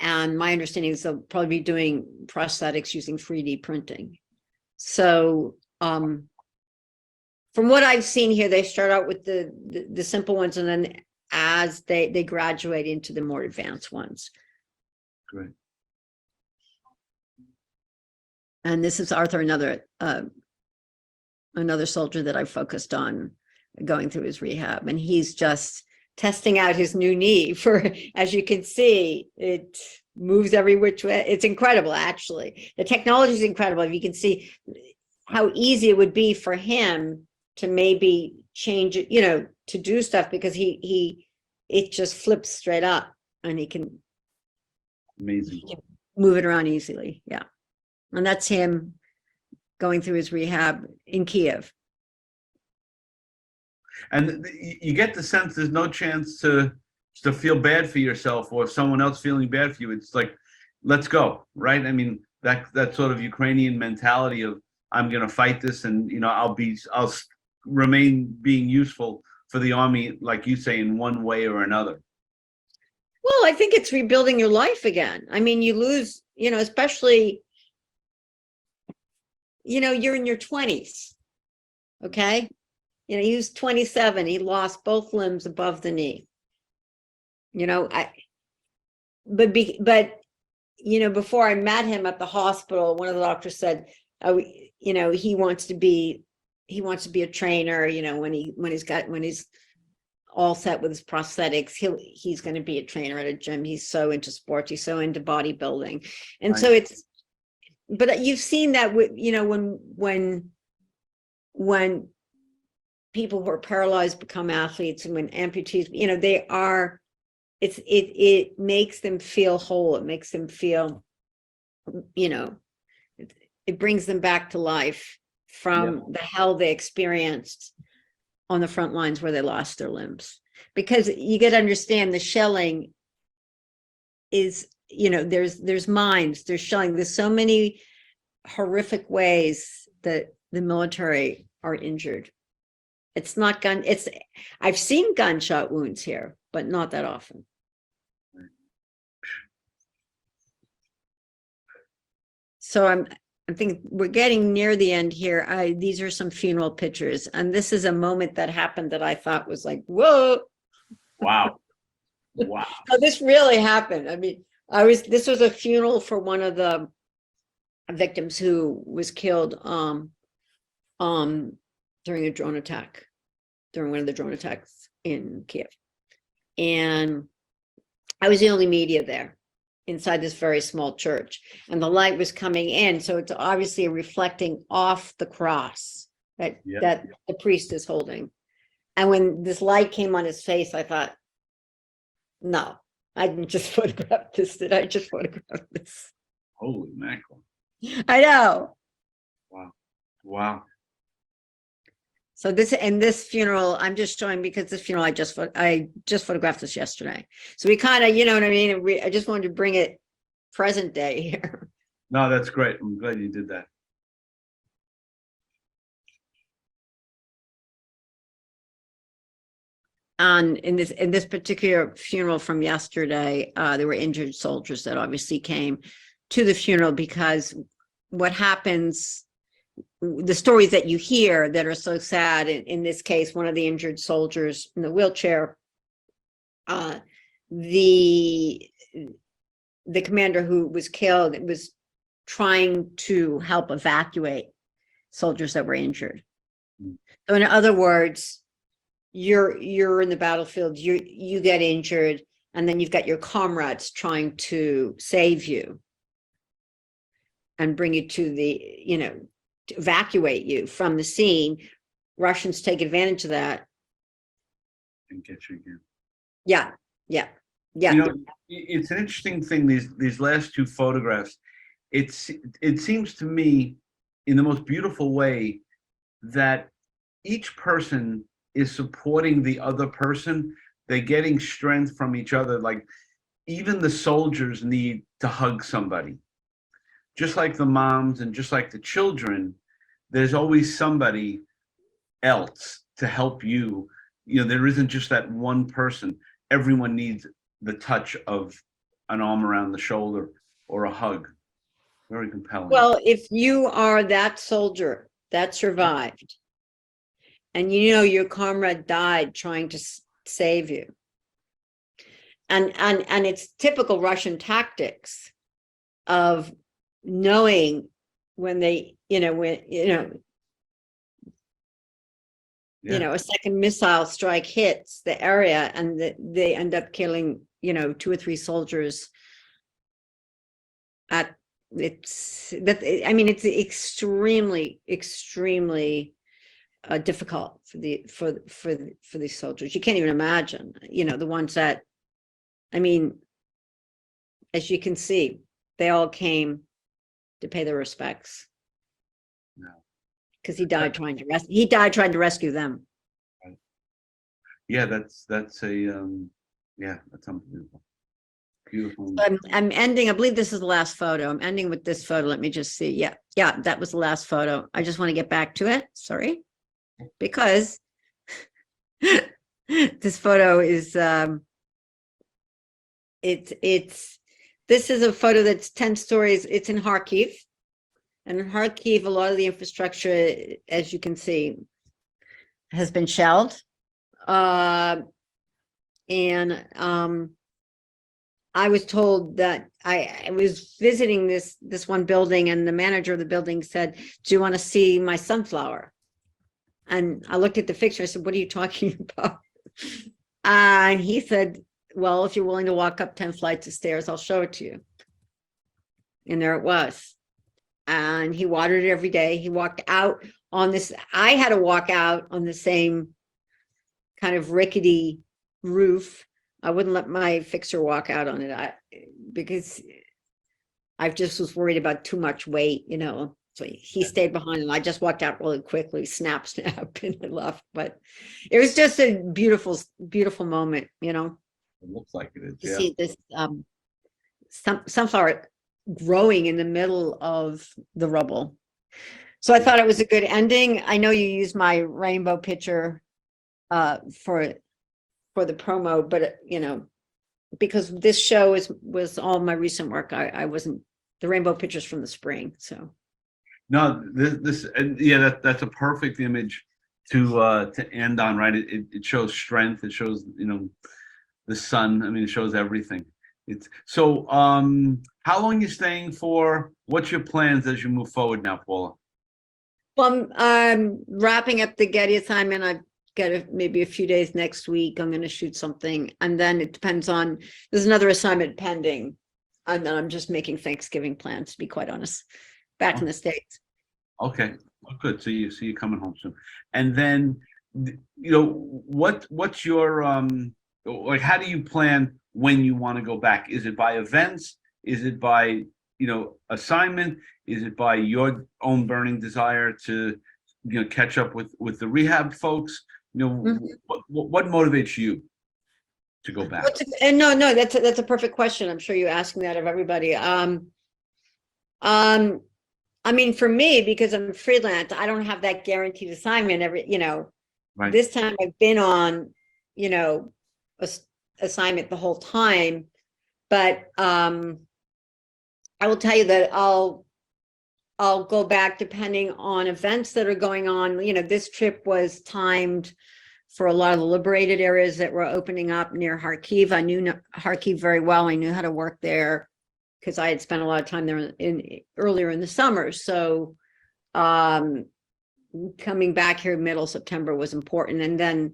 my understanding is they'll probably be doing prosthetics using 3D printing. So, from what I've seen here, they start out with the simple ones, and then as they graduate into the more advanced ones. Great. And this is Arthur, another soldier that I focused on going through his rehab, and he's just testing out his new knee as you can see, it moves every which way. It's incredible, actually. The technology is incredible. If you can see how easy it would be for him to maybe change it, to do stuff, because it just flips straight up, and he can move it around easily. Yeah. And that's him going through his rehab in Kiev. And you get the sense there's no chance to feel bad for yourself or someone else feeling bad for you. It's like, let's go, right? I mean, that sort of Ukrainian mentality of, I'm going to fight this, and I'll remain being useful for the army, like you say, in one way or another. Well, I think it's rebuilding your life again. I mean, you lose, especially, you're in your 20s. Okay. He was 27. He lost both limbs above the knee. Before I met him at the hospital, one of the doctors said, he wants to be a trainer. When he's all set with his prosthetics, he's going to be a trainer at a gym. He's so into sports. He's so into bodybuilding. And so but you've seen that with, when people who are paralyzed become athletes, and when amputees, it makes them feel whole. It makes them feel, it brings them back to life from the hell they experienced on the front lines where they lost their limbs. Because you got to understand, the shelling is, there's mines, there's shelling, there's so many horrific ways that the military are injured. It's not I've seen gunshot wounds here, but not that often. So I think we're getting near the end here. These are some funeral pictures, and this is a moment that happened that I thought was like, whoa. Wow. Wow. So this really happened. I mean, this was a funeral for one of the victims who was killed during a drone attack, during one of the drone attacks in Kiev. And I was the only media there inside this very small church, and the light was coming in, so it's obviously reflecting off the cross that the priest is holding. And when this light came on his face, I thought, no, I didn't just photograph this. Did I just photograph this? Holy mackerel. I know. Wow. Wow. So this funeral, I'm just showing because this funeral, I just photographed this yesterday. So we kind of, you know what I mean? I just wanted to bring it present day here. No, that's great. I'm glad you did that. And in this particular funeral from yesterday, there were injured soldiers that obviously came to the funeral, because what happens, the stories that you hear that are so sad, in this case, one of the injured soldiers in the wheelchair, the commander who was killed was trying to help evacuate soldiers that were injured. So in other words, you're in the battlefield, you get injured, and then you've got your comrades trying to save you and bring you to to evacuate you from the scene. Russians take advantage of that And get you again. Yeah. It's an interesting thing, these last two photographs. It seems to me, in the most beautiful way, that each person is supporting the other person. They're getting strength from each other. Like, even the soldiers need to hug somebody. Just like the moms and just like the children, there's always somebody else to help you. There isn't just that one person. Everyone needs the touch of an arm around the shoulder or a hug. Very compelling. Well, if you are that soldier that survived, and your comrade died trying to save you, and it's typical Russian tactics of knowing when they, a second missile strike hits the area, and they end up killing, 2 or 3 soldiers. It's extremely difficult for these soldiers. You can't even imagine, the ones that, as you can see, they all came to pay their respects. No. Because he died trying to rescue them. Right. Yeah, that's unbelievable. Beautiful. I'm ending. I believe this is the last photo. I'm ending with this photo. Let me just see. Yeah, that was the last photo. I just want to get back to it. Sorry, because this photo is this is a photo that's 10 stories. It's in Kharkiv. And in Kharkiv, a lot of the infrastructure, as you can see, has been shelled. I was told that I was visiting this one building, and the manager of the building said, "Do you want to see my sunflower?" And I looked at the picture. I said, "What are you talking about?" And he said, "Well, if you're willing to walk up 10 flights of stairs, I'll show it to you." And there it was. And he watered it every day. He walked out on this. I had to walk out on the same kind of rickety roof. I wouldn't let my fixer walk out on it because I just was worried about too much weight, So he stayed behind, and I just walked out really quickly, snap, and I left. But it was just a beautiful, beautiful moment, It looks like it is. to see this sunflower growing in the middle of the rubble. So I thought it was a good ending. I know you used my rainbow picture for the promo, but because this show was all my recent work, I wasn't, the rainbow pictures from the spring. So No, this and yeah, that's a perfect image to end on, right? It shows strength. It shows the sun. I mean, it shows everything. It's so. How long are you staying for? What's your plans as you move forward now, Paula? well, I'm wrapping up the Getty assignment. I've got maybe a few days next week. I'm going to shoot something, and then it depends on. There's another assignment pending, and then I'm just making Thanksgiving plans. To be quite honest, back in the States. Okay, oh, good. So you're coming home soon, and then what's your like? How do you plan when you want to go back? Is it by events? Is it by assignment? Is it by your own burning desire to catch up with the rehab folks? What motivates you to go back? And no, that's a perfect question. I'm sure you're asking that of everybody. I mean, for me, because I'm freelance, I don't have that guaranteed assignment Right. This time I've been on, assignment the whole time, but I will tell you that I'll go back depending on events that are going on. This trip was timed for a lot of the liberated areas that were opening up near Kharkiv. I knew Kharkiv very well. I knew how to work there because I had spent a lot of time there earlier in the summer. So coming back here middle September was important. And then,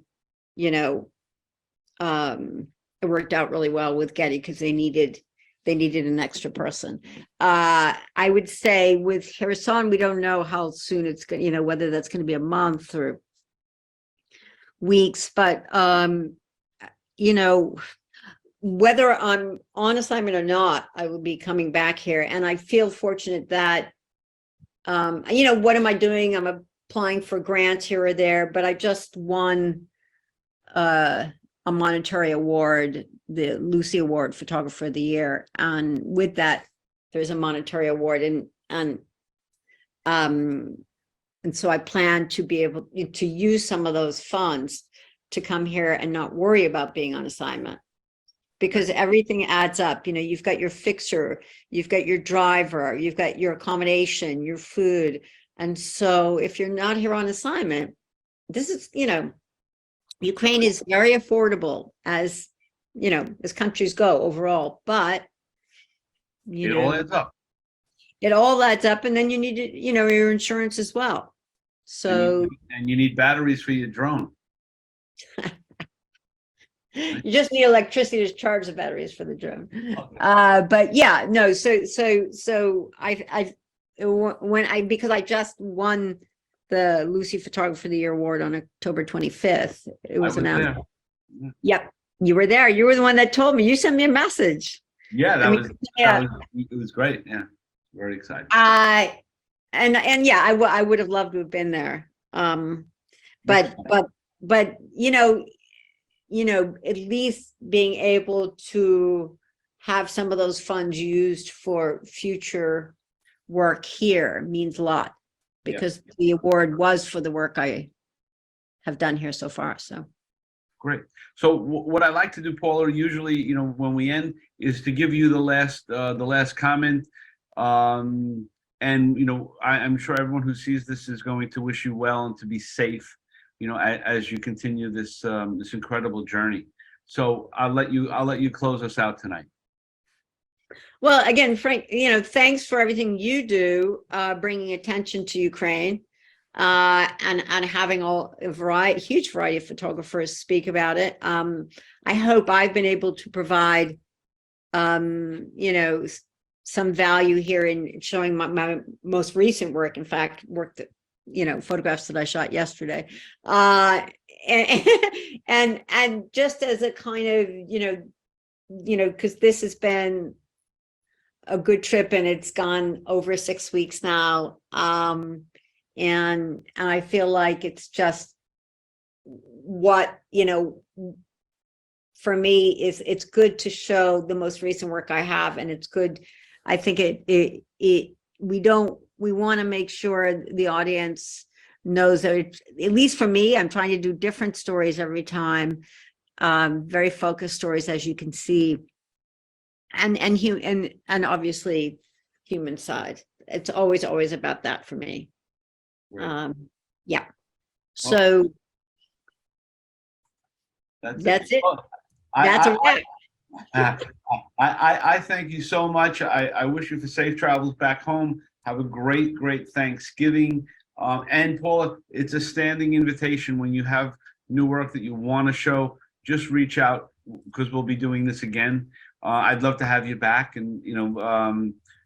it worked out really well with Getty because they needed an extra person. I would say with Kherson, we don't know how soon it's going, whether that's going to be a month or weeks, but whether I'm on assignment or not, I will be coming back here. And I feel fortunate that, what am I doing? I'm applying for grants here or there, but I just won a monetary award, the Lucy Award, Photographer of the Year. And with that, there's a monetary award. And so I plan to be able to use some of those funds to come here and not worry about being on assignment. Because everything adds up. You've got your fixer, you've got your driver, you've got your accommodation, your food. And so if you're not here on assignment, this is, Ukraine is very affordable as countries go overall, but It all adds up. It all adds up, and then you need your insurance as well. So and you need batteries for your drone. You just need electricity to charge the batteries for the drone. Okay. But yeah, no. So because I just won the Lucy Photographer of the Year award on October 25th. It was announced. There. Yep, you were there. You were the one that told me. You sent me a message. Yeah, it was great. Yeah, very exciting. And yeah, I would have loved to have been there. But at least being able to have some of those funds used for future work here means a lot, because the award was for the work I have done here so far. So great. So what I like to do, Paula, usually, when we end, is to give you the last comment. And I'm sure everyone who sees this is going to wish you well and to be safe, as you continue this incredible journey. So I'll let you close us out tonight. Well, again, Frank, thanks for everything you do, bringing attention to Ukraine, and having a huge variety of photographers speak about it. I hope I've been able to provide, some value here in showing my most recent work. In fact, photographs that I shot yesterday, and just as a kind of, because this has been a good trip and it's gone over 6 weeks now. And I feel like it's just what, for me is it's good to show the most recent work I have, and it's good. I think we want to make sure the audience knows that at least for me, I'm trying to do different stories every time, very focused stories, as you can see, and obviously human side. It's always about that for me. Right. Yeah. Well, So that's it. Well, that's a wrap. I thank you so much. I wish you for safe travels back home. Have a great Thanksgiving. And Paula, it's a standing invitation when you have new work that you want to show, just reach out because we'll be doing this again. I'd love to have you back, and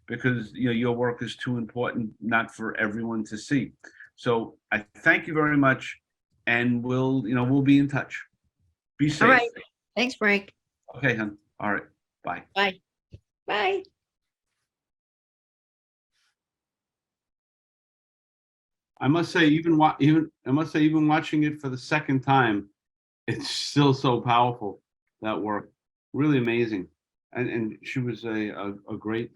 because your work is too important not for everyone to see. So I thank you very much, and we'll be in touch. Be All safe. right. Thanks, Frank. Okay, hon. All right. Bye. Bye. Bye. I must say, even watching it for the second time, it's still so powerful. That work, really amazing, and she was a great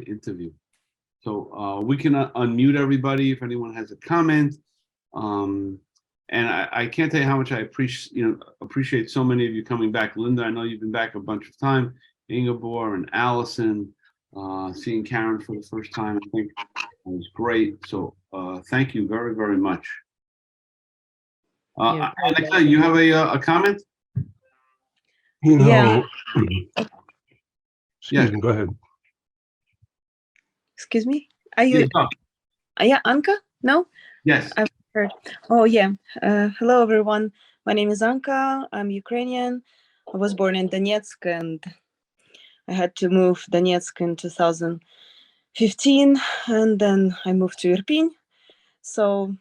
interview. So we can unmute everybody if anyone has a comment. Um, and I can't tell you how much I appreciate so many of you coming back. Linda, I know you've been back a bunch of time. Ingeborg and Allison, seeing Karen for the first time, I think was great. So thank you very much. Alexa, you have a comment? Yeah. Yeah. Go ahead. Excuse me? Are you? Yeah, Anka? No? Yes. I've heard. Oh, yeah. Hello, everyone. My name is Anka. I'm Ukrainian. I was born in Donetsk, and I had to move Donetsk in 2015, and then I moved to Irpin. So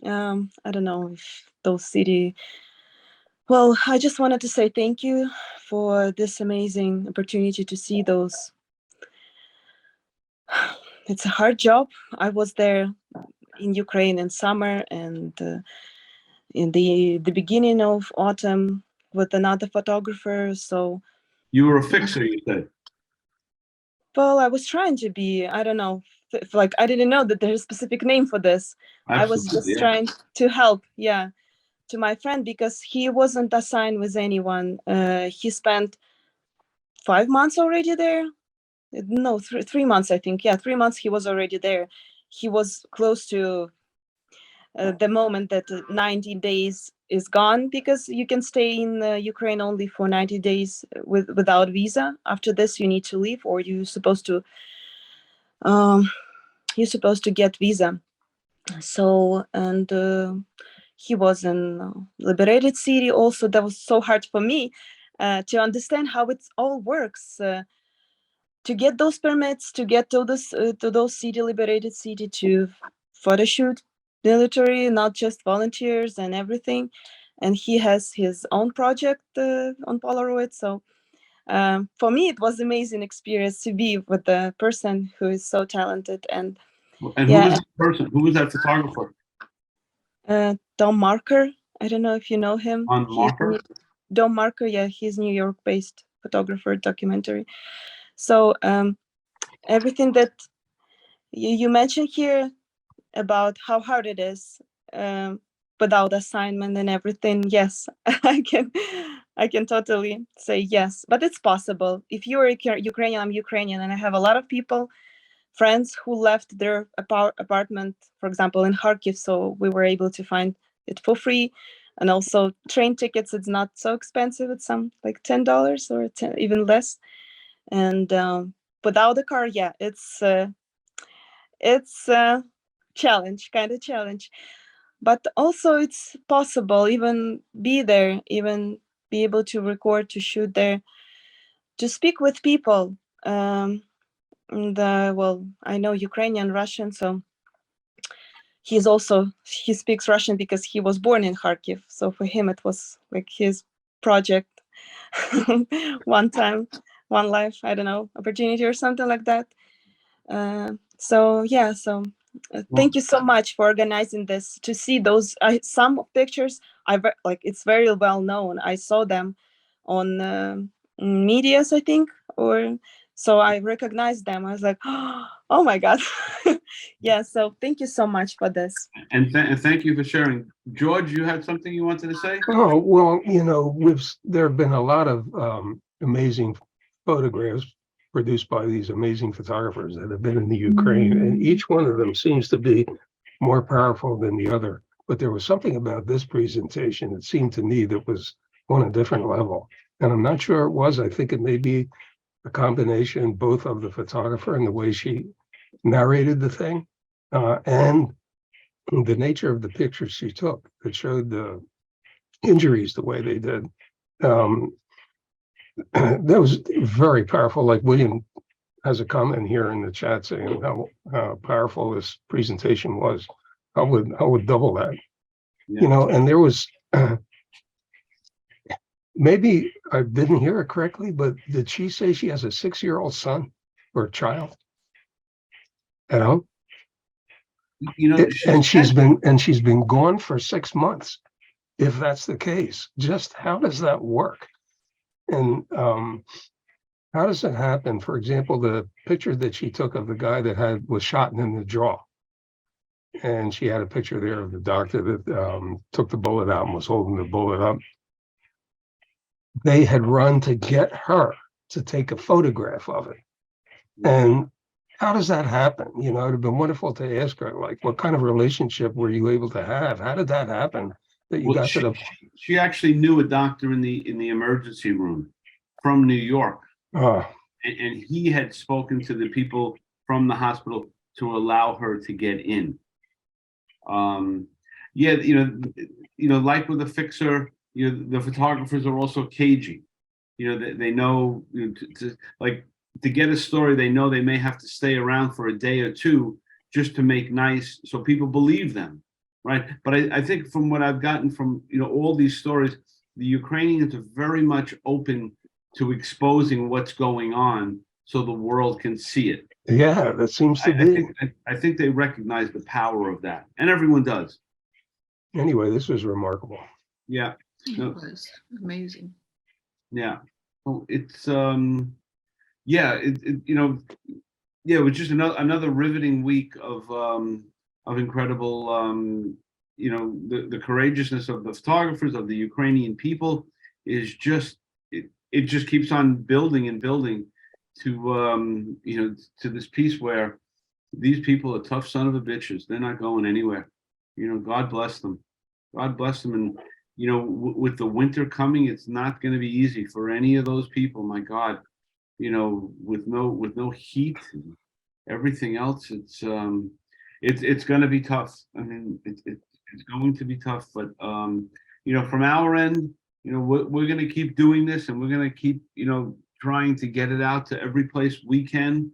I don't know if those city. Well, I just wanted to say thank you for this amazing opportunity to see those. It's a hard job. I was there in Ukraine in summer and in the beginning of autumn with another photographer. So you were a fixer, you said. Well, I was trying to be. I don't know. Like I didn't know that there's a specific name for this. Absolutely, I was just trying to help. Yeah, to my friend because he wasn't assigned with anyone. He spent 5 months already there. No, 3 months, I think. Yeah, 3 months he was already there. He was close to the moment that 90 days is gone because you can stay in Ukraine only for 90 days without visa. After this, you need to leave, or you're supposed to get visa. So and he was in liberated city. Also, that was so hard for me to understand how it all works. To get those permits, to get to those city, liberated city, to photo shoot military, not just volunteers and everything. And he has his own project on Polaroid. So for me, it was amazing experience to be with a person who is so talented. And who was that person? Who was that photographer? Tom Marker. I don't know if you know him. Tom Marker. Yeah, he's New York-based photographer, documentary. So everything that you mentioned here about how hard it is without assignment and everything, yes, I can totally say yes. But it's possible. If you're Ukrainian, I'm Ukrainian, and I have a lot of friends who left their apartment, for example, in Kharkiv, so we were able to find it for free. And also train tickets, it's not so expensive. It's some like $10 or even less. And without a car, yeah, it's a challenge, kind of challenge. But also it's possible, even be there, even be able to record, to shoot there, to speak with people. Well, I know Ukrainian, Russian, so he speaks Russian because he was born in Kharkiv. So for him, it was like his project, one time, one life, I don't know, opportunity or something like that. So yeah, thank you so much for organizing this. To see those some pictures, like it's very well known. I saw them on medias, I think, or so I recognized them. I was like, oh my God. Yeah, so thank you so much for this. And thank you for sharing. George, you had something you wanted to say? Oh, well, there have been a lot of amazing photographs produced by these amazing photographers that have been in the Ukraine, and each one of them seems to be more powerful than the other. But there was something about this presentation, it seemed to me, that was on a different level. And I'm not sure it was. I think it may be a combination both of the photographer and the way she narrated the thing, and the nature of the pictures she took that showed the injuries the way they did. That was very powerful. Like William has a comment here in the chat saying how powerful this presentation was. I would double that. Yeah. And there was maybe I didn't hear it correctly, but did she say she has a 6-year-old son or child at home? And she's been gone for 6 months. If that's the case, just how does that work? And how does it happen? For example, the picture that she took of the guy that was shot in the jaw, and she had a picture there of the doctor that took the bullet out and was holding the bullet up. They had run to get her to take a photograph of it. And how does that happen? It'd have been wonderful to ask her, like, what kind of relationship were you able to have? How did that happen? That you got to the. She actually knew a doctor in the emergency room from New York, and he had spoken to the people from the hospital to allow her to get in. Like with a fixer, the photographers are also cagey. They know to get a story, they know they may have to stay around for a day or two just to make nice, so people believe them. Right. But I think from what I've gotten from, all these stories, the Ukrainians are very much open to exposing what's going on so the world can see it. Yeah, that seems to be. I think they recognize the power of that, and everyone does. Anyway, this was remarkable. Yeah. It was amazing. Yeah. Well, it's it was just another riveting week of incredible, the courageousness of the photographers, of the Ukrainian people is just, it just keeps on building and building to, to this piece where these people are tough son of a bitches. They're not going anywhere. God bless them. God bless them. And, with the winter coming, it's not going to be easy for any of those people. My God, with no heat and everything else, it's going to be tough. I mean, it's going to be tough, but from our end, we're going to keep doing this, and we're going to keep, trying to get it out to every place we can,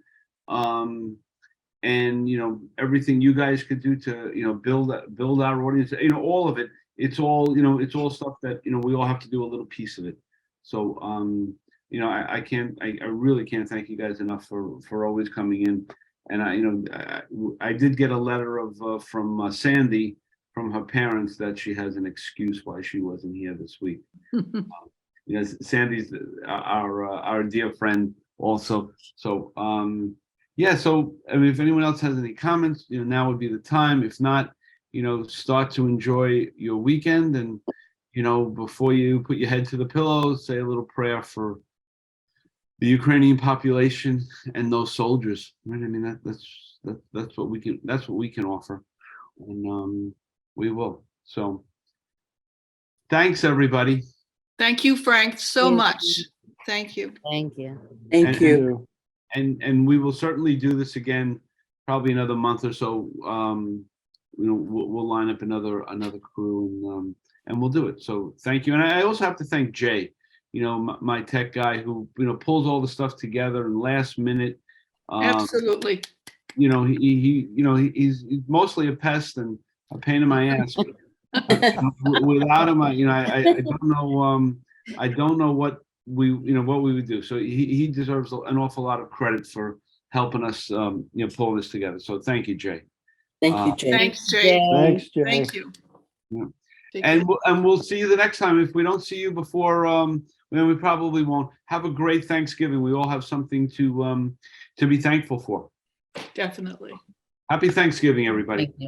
and everything you guys could do to build our audience, all of it. It's all stuff that we all have to do a little piece of it. So I really can't thank you guys enough for always coming in. And I did get a letter from Sandy, from her parents, that she has an excuse why she wasn't here this week. Sandy's our dear friend also. So so I mean, if anyone else has any comments, now would be the time. If not, start to enjoy your weekend, and before you put your head to the pillow, say a little prayer for the Ukrainian population and those soldiers. Right? I mean, that's what we can offer, and we will. So, thanks everybody. Thank you, Frank, so much. Thank you. Thank you. Thank you. And we will certainly do this again, probably another month or so. We'll line up another crew, and we'll do it. So thank you. And I also have to thank Jay, my tech guy, who pulls all the stuff together and last minute. Absolutely. He's mostly a pest and a pain in my ass. Without him, I don't know what we would do. So he deserves an awful lot of credit for helping us pull this together. So thank you, Jay. Thank you, Jay. Thanks, Jay. Thanks, Jay. Thank you. Yeah. Take And care. we'll see you the next time. If we don't see you before then we probably won't. Have a great Thanksgiving. We all have something to be thankful for. Definitely. Happy Thanksgiving, everybody. Thank you.